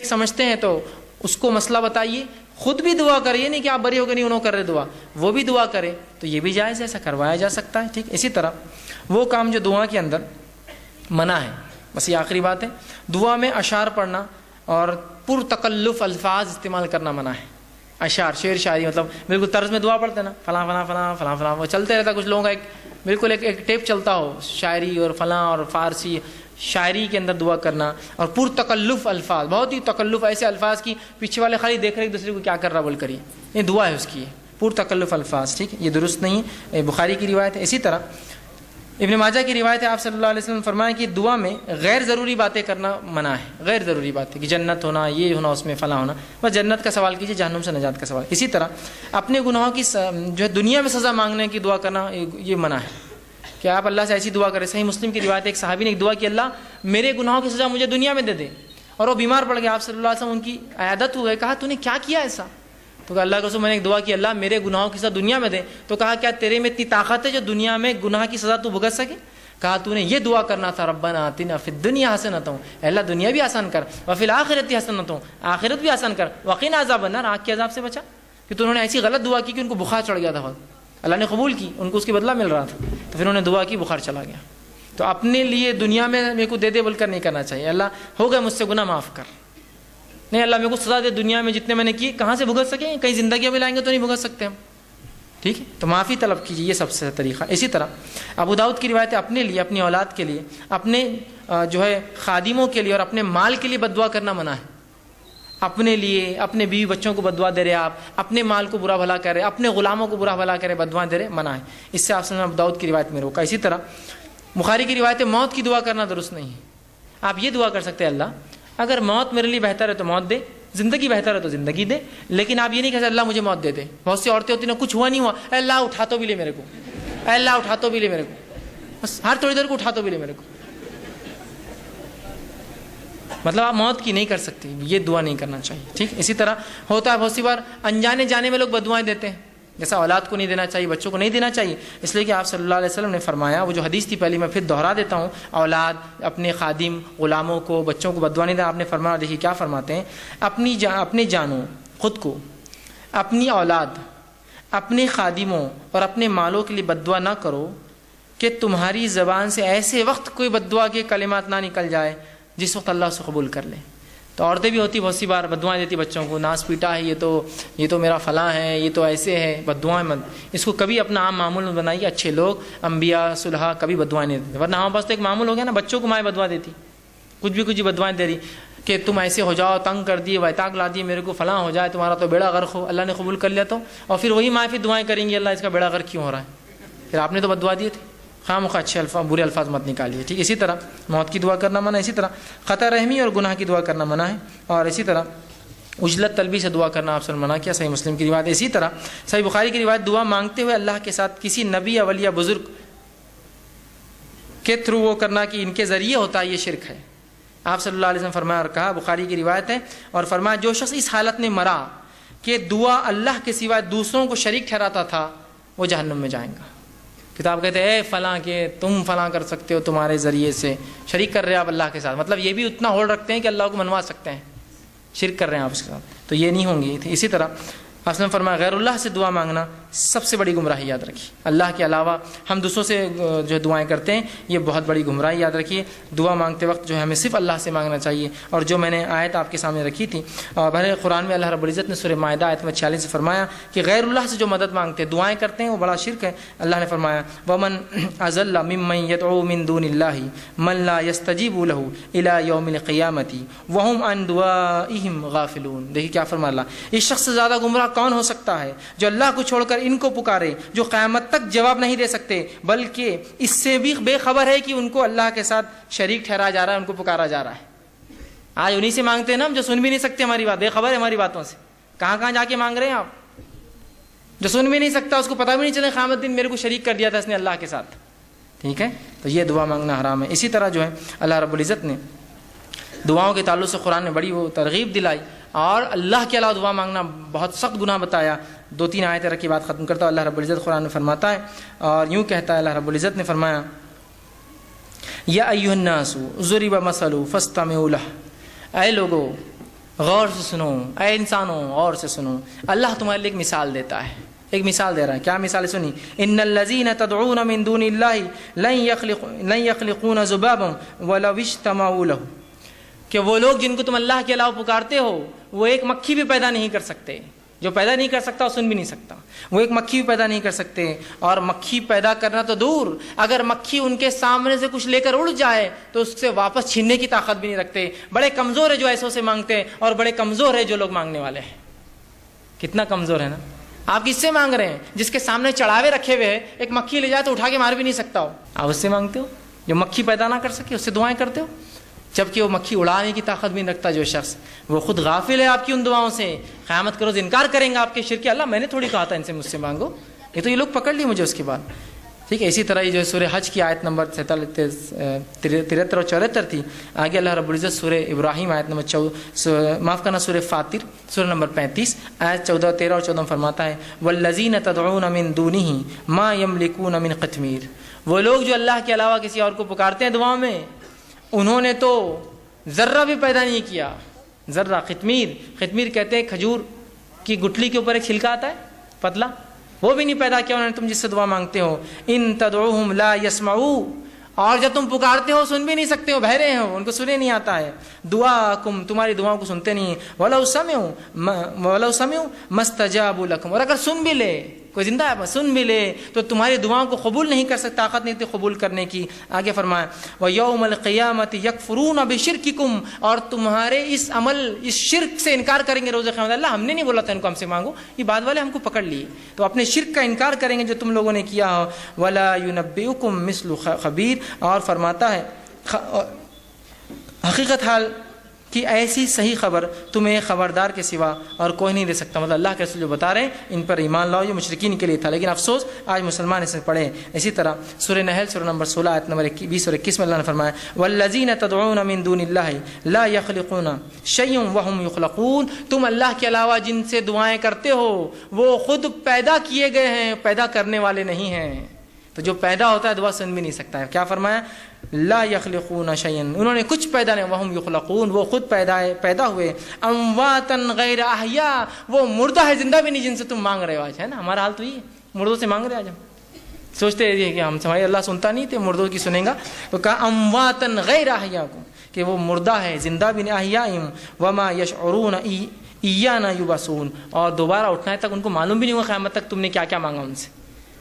سمجھتے ہیں تو اس کو مسئلہ بتائیے، خود بھی دعا کرے، یہ نہیں کہ آپ بری ہو گئے نہیں انہوں کر رہے دعا، وہ بھی دعا کرے تو یہ بھی جائز ہے، ایسا کروایا جا سکتا ہے، ٹھیک۔ اسی طرح وہ کام جو دعا کے اندر منع ہے، بس یہ آخری بات ہے، دعا میں اشعار پڑھنا اور پرتکلف الفاظ استعمال کرنا منع ہے۔ اشعار، شعر شاعری، مطلب بالکل طرز میں دعا پڑھتے نا، فلاں فلاں فلاں فلاں فلاں، وہ چلتے رہتا، کچھ لوگوں کا بالکل ایک ٹیپ چلتا ہو، شاعری اور فلاں اور فارسی شاعری کے اندر دعا کرنا، اور پرتکلف الفاظ، بہت ہی تکلف ایسے الفاظ کی پیچھے والے خالی دیکھ رہے ایک دوسرے کو کیا کر رہا بول کریے، یہ دعا ہے اس کی، پرتکلف الفاظ، ٹھیک، یہ درست نہیں ہے، بخاری کی روایت ہے۔ اسی طرح ابن ماجہ کی روایت ہے، آپ صلی اللہ علیہ وسلم فرمائیں کہ دعا میں غیر ضروری باتیں کرنا منع ہے، غیر ضروری باتیں کہ جنت ہونا، یہ ہونا، اس میں فلاں ہونا، بس جنت کا سوال کیجیے، جہنم سے نجات کا سوال۔ اسی طرح اپنے گناہوں کی جو ہے دنیا میں سزا مانگنے کی دعا کرنا یہ منع ہے کہ آپ اللہ سے ایسی دعا کریں۔ صحیح مسلم کی روایت ہے، ایک صحابی نے ایک دعا کی، اللہ میرے گناہوں کی سزا مجھے دنیا میں دے دے، اور وہ بیمار پڑ گیا، آپ صلی اللہ علیہ وسلم ان کی عیادت ہو گئے، کہا تو نے کیا کیا ایسا؟ تو کہا اللہ کے رسول میں نے ایک دعا کی، اللہ میرے گناہوں کی سزا دنیا میں دے۔ تو کہا کیا تیرے میں اتنی طاقت ہے جو دنیا میں گناہ کی سزا تو بھگت سکے؟ کہا تو نے یہ دعا کرنا تھا، ربنا آتنا فی الدنیا حسنۃ، اللہ دنیا بھی آسان کر، وفی الآخرۃ حسنۃ، آخرت بھی آسان کر، وقنا عذاب النار، آگ کے عذاب سے بچا۔ کہ تو انہوں نے ایسی غلط دعا کی کہ ان کو بخار چڑھ گیا تھا، اللہ نے قبول کی، ان کو اس کی بدلہ مل رہا تھا، تو پھر انہوں نے دعا کی، بخار چلا گیا۔ تو اپنے لیے دنیا میں میرے کو دے دے بول کر نہیں کرنا چاہیے، اللہ ہو گئے مجھ سے گناہ معاف کر، نہیں اللہ میرے کو سزا دے دنیا میں جتنے میں نے کیے، کہاں سے بھگت سکیں، کہیں زندگیوں میں لائیں گے تو نہیں بھگت سکتے ہم، ٹھیک ہے، تو معافی طلب کیجیے، یہ سب سے طریقہ۔ اسی طرح ابو داؤد کی روایت ہے، اپنے لیے، اپنی اولاد کے لیے، اپنے جو ہے خادموں کے لیے اور اپنے مال کے لیے بد دعا کرنا منع ہے۔ اپنے لیے، اپنے بیوی بچوں کو بد دعا دے رہے آپ، اپنے مال کو برا بھلا کر رہے، اپنے غلاموں کو برا بھلا کر رہے، بد دعا دے رہے، منع ہے، اس سے آپ سے ابو داؤد کی روایت میں روکا۔ اسی طرح بخاری کی روایت ہے، موت کی دعا کرنا درست نہیں ہے۔ آپ یہ دعا کر سکتے ہیں، اللہ اگر موت میرے لیے بہتر ہے تو موت دے، زندگی بہتر ہے تو زندگی دے، لیکن آپ یہ نہیں کہہ سکتے اللہ مجھے موت دے دے۔ بہت سی عورتیں ہوتی ہیں، کچھ ہوا نہیں ہوا، اے اللہ اٹھا تو بھی لے میرے کو، اے اللہ اٹھا تو بھی لے میرے کو، بس ہر تھوڑی دیر کو اٹھا تو بھی لے میرے کو، مطلب آپ موت کی نہیں کر سکتی، یہ دعا نہیں کرنا چاہیے، ٹھیک۔ اسی طرح ہوتا ہے بہت سی بار انجانے جانے میں لوگ بد دعائیں دیتے ہیں، جیسا اولاد کو نہیں دینا چاہیے، بچوں کو نہیں دینا چاہیے، اس لیے کہ آپ صلی اللہ علیہ وسلم نے فرمایا، وہ جو حدیث تھی پہلی میں پھر دہرا دیتا ہوں، اولاد، اپنے خادم، غلاموں کو، بچوں کو بد دعا نہیں دینا۔ آپ نے فرمایا، دیکھیے کیا فرماتے ہیں، اپنی جانوں، خود کو، اپنی اولاد، اپنے خادموں اور اپنے مالوں کے لیے بد دعا نہ کرو کہ تمہاری زبان سے ایسے وقت کوئی بد دعا کے کلمات نہ نکل جائے جس وقت اللہ اسے قبول کر لے۔ تو عورتیں بھی ہوتی بہت سی بار بد دعائیں دیتی بچوں کو، ناس پیٹا ہے، یہ تو میرا فلاں ہے، یہ تو ایسے ہے، بد دعائیں مت، اس کو کبھی اپنا عام معمول میں بنائیے۔ اچھے لوگ، انبیاء، صلحاء کبھی بد دعائیں نہیں دیتے، ورنہ ہمارے پاس تو ایک معمول ہو گیا نا، بچوں کو مائیں بد دعا دیتی، کچھ بد دعائیں دے رہی کہ تم ایسے ہو جاؤ، تنگ کر دیے، ویتاق لا دیے، میرے کو فلاں ہو جائے، تمہارا تو بیڑا غرق ہو، اللہ نے قبول کر لیا تو، اور پھر وہی مائیں پھر دعائیں کریں گی، اللہ اس کا بیڑا غرق کیوں ہو رہا ہے، پھر آپ نے تو بد دعا دیے تھے، خواہ مخواہ اچھے الفاظ، برے الفاظ مت نکالیے، ٹھیک۔ اسی طرح موت کی دعا کرنا منع ہے، اسی طرح خطا رحمی اور گناہ کی دعا کرنا منع ہے، اور اسی طرح عجلت طلبی سے دعا کرنا آپ سے منع کیا، صحیح مسلم کی روایت ہے۔ اسی طرح صحیح بخاری کی روایت، دعا مانگتے ہوئے اللہ کے ساتھ کسی نبی یا ولی یا بزرگ کے تھرو وہ کرنا کہ ان کے ذریعے ہوتا ہے، یہ شرک ہے۔ آپ صلی اللہ علیہ وسلم فرمایا اور کہا، بخاری کی روایت ہے، اور فرمایا جو شخص اس حالت میں مرا کہ دعا اللہ کے سوا دوسروں کو شریک ٹھہراتا تھا، وہ جہنم میں جائیں گا۔ کتاب کہتے ہیں، اے فلاں کے تم فلاں کر سکتے ہو، تمہارے ذریعے سے شریک کر رہے ہیں آپ اللہ کے ساتھ، مطلب یہ بھی اتنا ہولڈ رکھتے ہیں کہ اللہ کو منوا سکتے ہیں، شرک کر رہے ہیں آپ اس کے ساتھ، تو یہ نہیں ہوں گی۔ اسی طرح آپ نے فرمایا غیر اللہ سے دعا مانگنا سب سے بڑی گمراہی، یاد رکھیے، اللہ کے علاوہ ہم دوسروں سے جو دعائیں کرتے ہیں، یہ بہت بڑی گمراہی، یاد رکھیے۔ دعا مانگتے وقت جو ہے ہمیں صرف اللہ سے مانگنا چاہیے، اور جو میں نے آیت آپ کے سامنے رکھی تھی، بھرے قرآن میں اللہ رب العزت نے سورہ مائدہ آیت میں 46 سے فرمایا کہ غیر اللہ سے جو مدد مانگتے ہیں، دعائیں کرتے ہیں، وہ بڑا شرک ہے۔ اللہ نے فرمایا وَمَنْ أَضَلَّ مِمَّنْ يَدْعُو مِنْ دُونِ اللَّهِ مَنْ لَا يَسْتَجِيبُ لَهُ إِلَى يَوْمِ الْقِيَامَةِ وَهُمْ عَنْ دُعَائِهِمْ غَافِلُونَ۔ دیکھیے کیا فرمایا اللہ، اس شخص سے زیادہ گمراہ کون ہو سکتا ہے جو اللہ کو چھوڑ کر ان کو پکارے، جو قیامت تک جواب نہیں دے سکتے، بلکہ اس سے بھی بے خبر ہے کہ ان کو اللہ کے ساتھ شریک ٹھہرایا جا رہا ہے، ان کو پکارا جا رہا ہے۔ آج انہی سے مانگتے ہیں نا ہم، جو سن بھی نہیں سکتے ہماری بات، بے خبر ہے ہماری باتوں سے، کہاں جا کے مانگ رہے ہیں آپ، جو سن بھی نہیں سکتا، اس کو پتہ بھی نہیں چلے قیامت دن میرے کو شریک کر دیا تھا اس نے اللہ کے ساتھ، ٹھیک ہے، تو یہ دعا مانگنا حرام ہے۔ اسی طرح جو ہے اللہ رب العزت نے دعاؤں کے تعلق سے قرآن نے بڑی وہ ترغیب دلائی، اور اللہ کے علاوہ دعا مانگنا بہت سخت گناہ بتایا۔ 2-3 آیتیں رکھ کے بات ختم کرتا ہوں۔ اللہ رب العزت قرآن میں فرماتا ہے، اور یوں کہتا ہے اللہ رب العزت نے فرمایا، یا ایھا الناس ضرب مثل فاستمعوا لہ، اے لوگو غور سے سنو اے انسانوں، غور سے سنو، اللہ تمہارے لیے ایک مثال دیتا ہے، ایک مثال دے رہا ہے. کیا مثال ہے؟ سنی. ان الذین تدعون من دون اللہ لن یخلقون ذبابا ولو اجتمعوا له، کہ وہ لوگ جن کو تم اللہ کے علاوہ پکارتے ہو وہ ایک مکھی بھی پیدا نہیں کر سکتے. جو پیدا نہیں کر سکتا وہ سن بھی نہیں سکتا. وہ ایک مکھی بھی پیدا نہیں کر سکتے. اور مکھی پیدا کرنا تو دور، اگر مکھی ان کے سامنے سے کچھ لے کر اڑ جائے تو اس سے واپس چھیننے کی طاقت بھی نہیں رکھتے. بڑے کمزور ہے جو ایسوں سے مانگتے ہیں، اور بڑے کمزور ہے جو لوگ مانگنے والے ہیں. کتنا کمزور ہے نا. آپ کس سے مانگ رہے ہیں؟ جس کے سامنے چڑھاوے رکھے ہوئے ہیں، ایک مکھی لے جائے تو اٹھا کے مار بھی نہیں سکتا ہو، آپ اس سے مانگتے ہو. جو مکھی پیدا نہ کر سکے اس سے دعائیں کرتے ہو، جبکہ وہ مکھی اڑانے کی طاقت بھی نہیں رکھتا. جو شخص وہ خود غافل ہے آپ کی ان دعاؤں سے، قیامت کے روز انکار کریں گا آپ کے شرک. اللہ میں نے تھوڑی کہا تھا ان سے مجھ سے مانگو، یہ تو یہ لوگ پکڑ لیے مجھے اس کے بعد. ٹھیک ہے. اسی طرح یہ جو سورہ حج کی آیت نمبر 73 اور 74 تھی. آگے اللہ رب العزت سورہ ابراہیم آیت نمبر سورہ فاطر سورہ نمبر 35 آیت 13 اور 14 فرماتا ہے والذین تدعون من دونہ ما یملکون من قطمیر. وہ لوگ جو اللہ کے علاوہ کسی اور کو پکارتے ہیں دعاؤں میں، انہوں نے تو ذرہ بھی پیدا نہیں کیا. ذرہ، قطمیر کہتے ہیں کھجور کی گٹلی کے اوپر ایک چھلکا آتا ہے پتلا، وہ بھی نہیں پیدا کیا انہوں نے تم جس سے دعا مانگتے ہو. ان تدعوہم لا یسمعوا، اور جب تم پکارتے ہو سن بھی نہیں سکتے ہو، بہرے ہو، ان کو سنے نہیں آتا ہے. دعاکم، تمہاری دعاؤں کو سنتے نہیں. ولو سمعوا ما استجابوا لکم، اور اگر سن بھی لے، کوئی زندہ ہے سن بھی لے تو تمہاری دعاؤں کو قبول نہیں کر سکتا، طاقت نہیں تھی قبول کرنے کی. آگے فرمایا وَيَوْمَ الْقِيَامَةِ يَكْفُرُونَ بِشِرْكِكُمْ، اور تمہارے اس عمل، اس شرک سے انکار کریں گے روز قیامت. اللہ ہم نے نہیں بولا تھا ان کو ہم سے مانگو، یہ بعد والے ہم کو پکڑ لیے، تو اپنے شرک کا انکار کریں گے جو تم لوگوں نے کیا ہو. وَلَا يُنَبِّئُكُم مِثْلُ خَبِيرٍ، اور فرماتا ہے حقیقت حال کہ ایسی صحیح خبر تمہیں خبردار کے سوا اور کوئی نہیں دے سکتا. مطلب اللہ کے رسول جو بتا رہے ہیں ان پر ایمان لاؤ، یہ مشرکین کے لیے تھا، لیکن افسوس آج مسلمان اسے پڑھے. اسی طرح سورہ نحل سورہ نمبر 16 آیت نمبر 20 اور 21 میں اللہ نے فرمایا والذین تدعون من دون اللہ لا یخلقون شیئا وهم یخلقون. تم اللہ کے علاوہ جن سے دعائیں کرتے ہو وہ خود پیدا کیے گئے ہیں، پیدا کرنے والے نہیں ہیں. تو جو پیدا ہوتا ہے دعا سن بھی نہیں سکتا ہے. کیا فرمایا لا یخلقون شیئا، انہوں نے کچھ پیدا نہیں، وهم یخلقون، وہ خود پیدا ہوئے. امواتا غیر احیاء، وہ مردہ ہے، زندہ بھی نہیں جن سے تم مانگ رہے ہو. آج ہے نا ہمارا حال تو یہ مردوں سے مانگ رہے ہیں. آج ہم سوچتے ہیں کہ ہم ہمارے اللہ سنتا نہیں تھے، مردوں کی سنیں گا. تو کہا امواتا غیر احیاء کو، کہ وہ مردہ ہے، زندہ بھی نہیں. احیاء وما یشعرون ایانا یبعثون، اور دوبارہ اٹھنے تک ان کو معلوم بھی نہیں ہوا قیامت تک تم نے کیا کیا مانگا ان سے.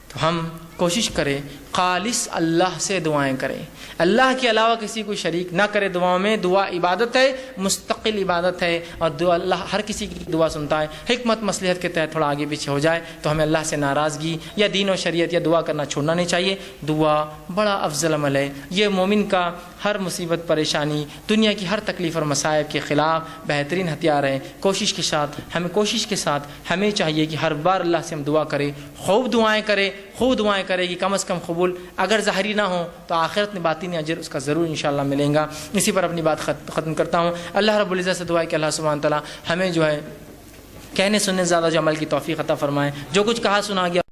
تو ہم کوشش کریں خالص اللہ سے دعائیں کریں، اللہ کے علاوہ کسی کو شریک نہ کرے دعاؤں میں. دعا عبادت ہے، مستقل عبادت ہے، اور دعا اللہ ہر کسی کی دعا سنتا ہے. حکمت مصلحت کے تحت تھوڑا آگے پیچھے ہو جائے تو ہمیں اللہ سے ناراضگی یا دین و شریعت یا دعا کرنا چھوڑنا نہیں چاہیے. دعا بڑا افضل عمل ہے. یہ مومن کا ہر مصیبت پریشانی، دنیا کی ہر تکلیف اور مصائب کے خلاف بہترین ہتھیار ہے. کوشش کے ساتھ ہمیں چاہیے کہ ہر بار اللہ سے ہم دعا کریں، خوب دعائیں کریں کہ کم از کم قبول اگر ظاہری نہ ہو تو آخرت میں باطنی اجر اس کا ضرور انشاءاللہ ملیں گا. اسی پر اپنی بات ختم کرتا ہوں. اللہ رب العزت سے دعا ہے کہ اللہ سبحانہ تعالیٰ ہمیں جو ہے کہنے سننے زیادہ جو عمل کی توفیق عطا فرمائے. جو کچھ کہا سنا گیا